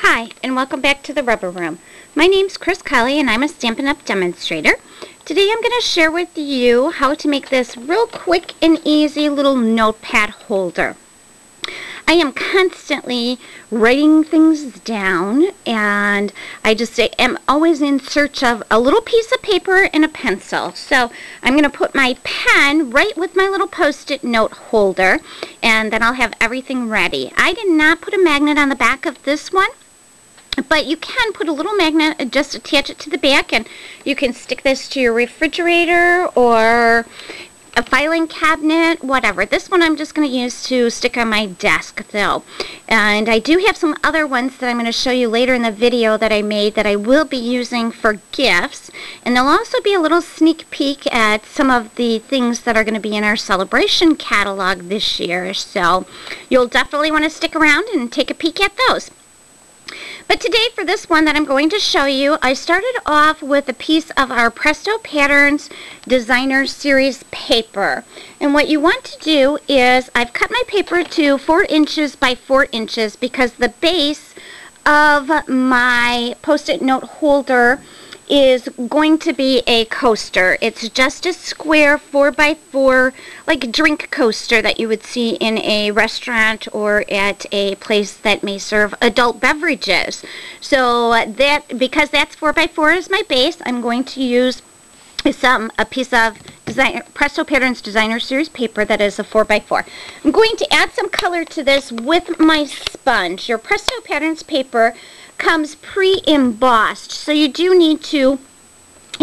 Hi, and welcome back to the Rubber Room. My name's Chris Kelly, and I'm a Stampin' Up! Demonstrator. Today I'm going to share with you how to make this real quick and easy little notepad holder. I am constantly writing things down, and I just am always in search of a little piece of paper and a pencil. So I'm going to put my pen right with my little post-it note holder, and then I'll have everything ready. I did not put a magnet on the back of this one, but you can put a little magnet and just attach it to the back, and you can stick this to your refrigerator or a filing cabinet, whatever. This one I'm just going to use to stick on my desk though. And I do have some other ones that I'm going to show you later in the video that I made that I will be using for gifts. And there'll also be a little sneak peek at some of the things that are going to be in our Sale-A-Bration catalog this year. So you'll definitely want to stick around and take a peek at those. But today for this one that I'm going to show you, I started off with a piece of our Presto Patterns Designer Series paper. And what you want to do is, I've cut my paper to 4 inches by 4 inches because the base of my post-it note holder is going to be a coaster. It's just a square 4x4 like drink coaster that you would see in a restaurant or at a place that may serve adult beverages. So that, because that's 4x4 is my base, I'm going to use a piece of Presto Patterns Designer Series paper that is a 4x4. I'm going to add some color to this with my sponge. Your Presto Patterns paper comes pre-embossed, so you do need to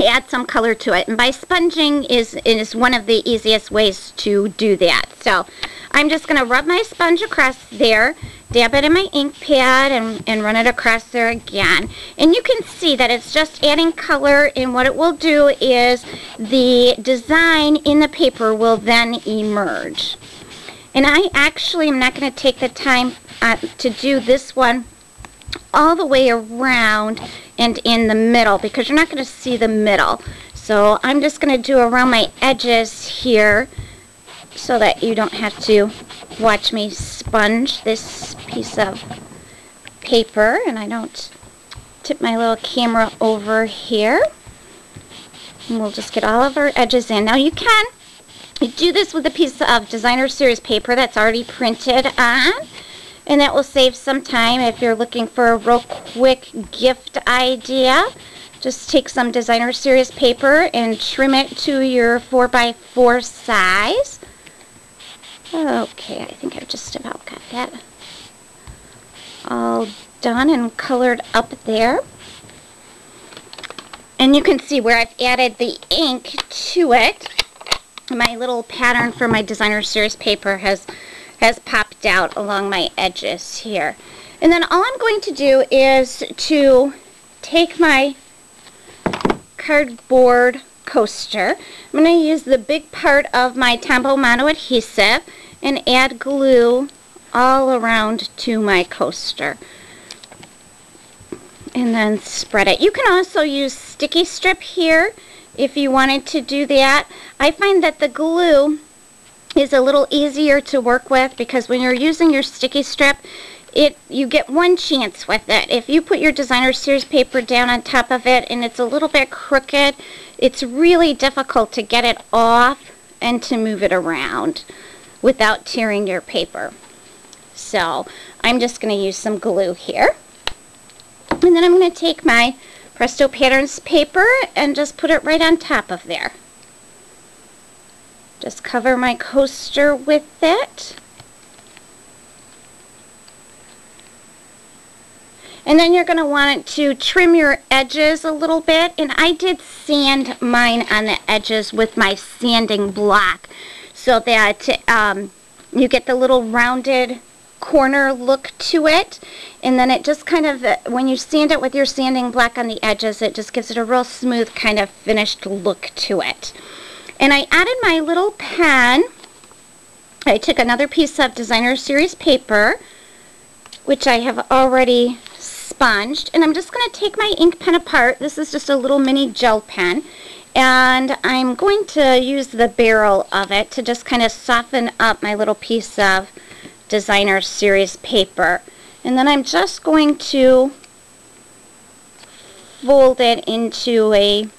add some color to it, and by sponging is one of the easiest ways to do that. So I'm just going to rub my sponge across there, dab it in my ink pad, and run it across there again. And you can see that it's just adding color, and what it will do is the design in the paper will then emerge. And I actually am not going to take the time to do this one all the way around and in the middle, because you're not going to see the middle. So I'm just going to do around my edges here so that you don't have to watch me sponge this piece of paper, and I don't tip my little camera over here. And we'll just get all of our edges in. Now you can do this with a piece of Designer Series paper that's already printed on, and that will save some time if you're looking for a real quick gift idea. Just take some Designer Series paper and trim it to your 4x4 size. Okay, I think I've just about got that all done and colored up there. And you can see where I've added the ink to it. My little pattern for my Designer Series paper has popped out along my edges here. And then all I'm going to do is to take my cardboard coaster. I'm going to use the big part of my Tombow Mono adhesive and add glue all around to my coaster. And then spread it. You can also use sticky strip here if you wanted to do that. I find that the glue is a little easier to work with because when you're using your sticky strip, you get one chance with it. If you put your Designer Series paper down on top of it and it's a little bit crooked, it's really difficult to get it off and to move it around without tearing your paper. So I'm just going to use some glue here. And then I'm going to take my Presto Patterns paper and just put it right on top of there. Just cover my coaster with it. And then you're going to want to trim your edges a little bit. And I did sand mine on the edges with my sanding block so that you get the little rounded corner look to it. And then it just kind of, when you sand it with your sanding block on the edges, it just gives it a real smooth kind of finished look to it. And I added my little pen. I took another piece of Designer Series paper, which I have already sponged, and I'm just going to take my ink pen apart. This is just a little mini gel pen, and I'm going to use the barrel of it to just kind of soften up my little piece of Designer Series paper. And then I'm just going to fold it into a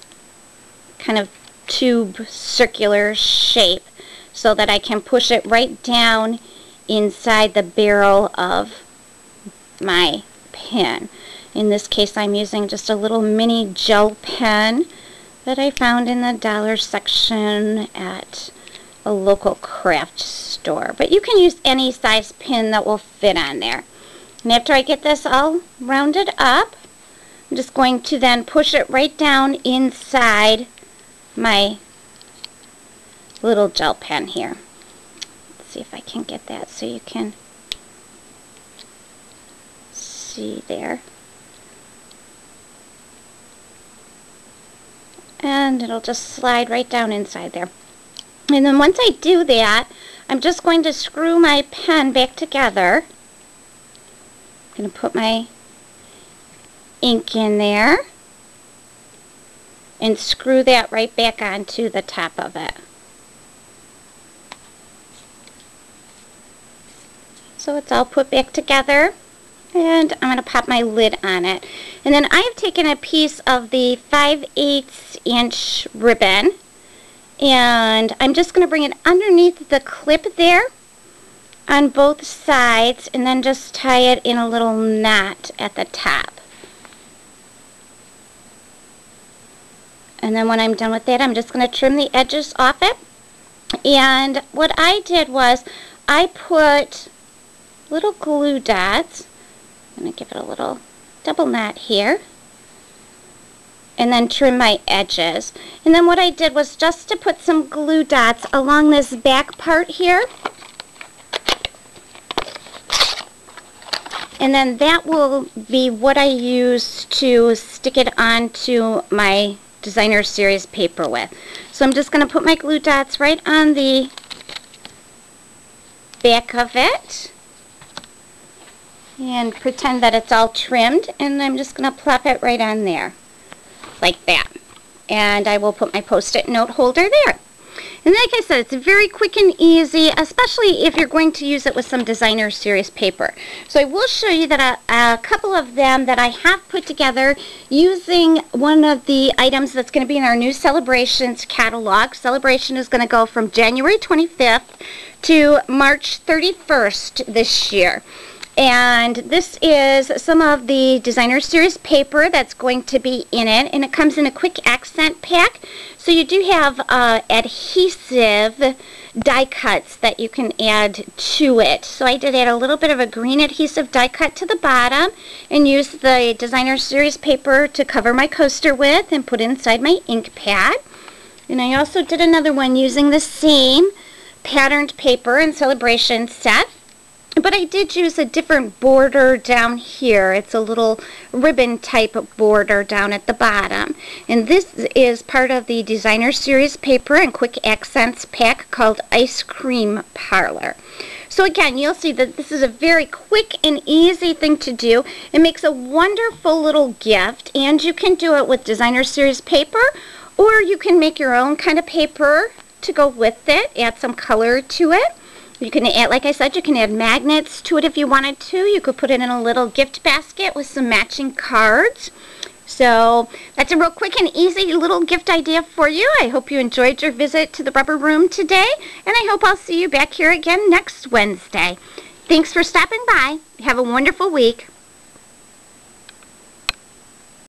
kind of tube circular shape so that I can push it right down inside the barrel of my pen. In this case, I'm using just a little mini gel pen that I found in the dollar section at a local craft store. But you can use any size pin that will fit on there. And after I get this all rounded up, I'm just going to then push it right down inside my little gel pen here. Let's see if I can get that so you can see there. And it'll just slide right down inside there. And then once I do that, I'm just going to screw my pen back together. I'm going to put my ink in there and screw that right back onto the top of it. So it's all put back together, and I'm going to pop my lid on it. And then I've taken a piece of the 5/8 inch ribbon, and I'm just going to bring it underneath the clip there on both sides, and then just tie it in a little knot at the top. And then when I'm done with that, I'm just going to trim the edges off it. And what I did was I put little glue dots. I'm going to give it a little double knot here. And then trim my edges. And then what I did was just to put some glue dots along this back part here. And then that will be what I use to stick it onto my designer series paper with. So I'm just going to put my glue dots right on the back of it and pretend that it's all trimmed, and I'm just going to plop it right on there like that. And I will put my Post-it note holder there. And like I said, it's very quick and easy, especially if you're going to use it with some designer series paper. So I will show you that a couple of them that I have put together using one of the items that's going to be in our new Celebrations catalog. Celebration is going to go from January 25th to March 31st this year. And this is some of the designer series paper that's going to be in it, and it comes in a quick accent pack. So you do have adhesive die cuts that you can add to it. So I did add a little bit of a green adhesive die cut to the bottom and use the designer series paper to cover my coaster with and put inside my ink pad. And I also did another one using the same patterned paper and Celebration set. But I did use a different border down here. It's a little ribbon type border down at the bottom. And this is part of the designer series paper and quick accents pack called Ice Cream Parlor. So again, you'll see that this is a very quick and easy thing to do. It makes a wonderful little gift, and you can do it with designer series paper, or you can make your own kind of paper to go with it, add some color to it. You can add, like I said, you can add magnets to it if you wanted to. You could put it in a little gift basket with some matching cards. So that's a real quick and easy little gift idea for you. I hope you enjoyed your visit to the Rubber Room today, and I hope I'll see you back here again next Wednesday. Thanks for stopping by. Have a wonderful week.